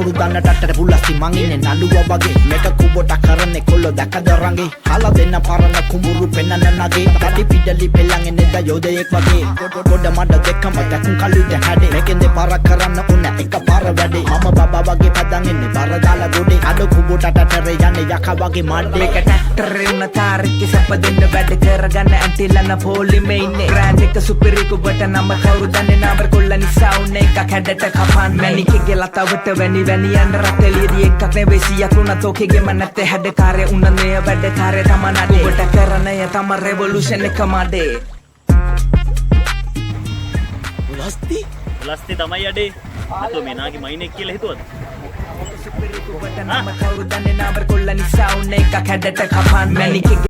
කවුරු දන්න ටට්ටට පුල්ලස්ති මං ඉන්නේ නළුවා වගේ මේක කුබොට කරන්නේ කොල්ලෝ දැකද රංගේ හාලා දෙන්න පරණ කුඹුරු පෙන්නන්න නගේ තටි පිටලි පෙල්ලන් එන්නේ යෝධයෙක් වගේ ගොඩ මඩ දෙකම දැකුම් කළුද හැඩේ මේකෙන් දෙපාරක් කරන්න උන එක පාර වැඩේ මම බබා වගේ පදන් එන්නේ බර දාලා ගොඩේ අඩ කුබොට ටටර යන්නේ යකා වගේ මඩේ මේක ටැක්ටරේ උන තාරික සැප දෙන්න වැඩ කරගන්න ඇන්ටිලන පොලිමේ ඉන්නේ ග්‍රෑන්ඩ් එක සුපිරි කුබට නම කවුරු දන්නේ නාබර් කොල්ල නිසා උන එක කැඩට කපන් මැනිකගේ ලතවට වැනි වැනි යන්න රටෙලියදී එකක් නෙවෙයි සියක් උනත් ඔකේගෙම නැත්තේ හැඩකාරය උනන්නේ වැඩකාරය තමනඩේ කුබට කරන්නේ තම රෙවොලුෂන් එක මඩේ ලස්ති තමයි අඩේ අතෝ මෙනාගේ මයිනෙක් කියලා හිතුවද සුපිරි කුබට නම කවුරු දන්නේ නාබර් කොල්ල නිසා උන එක කැඩට කපන් මැනිකගේ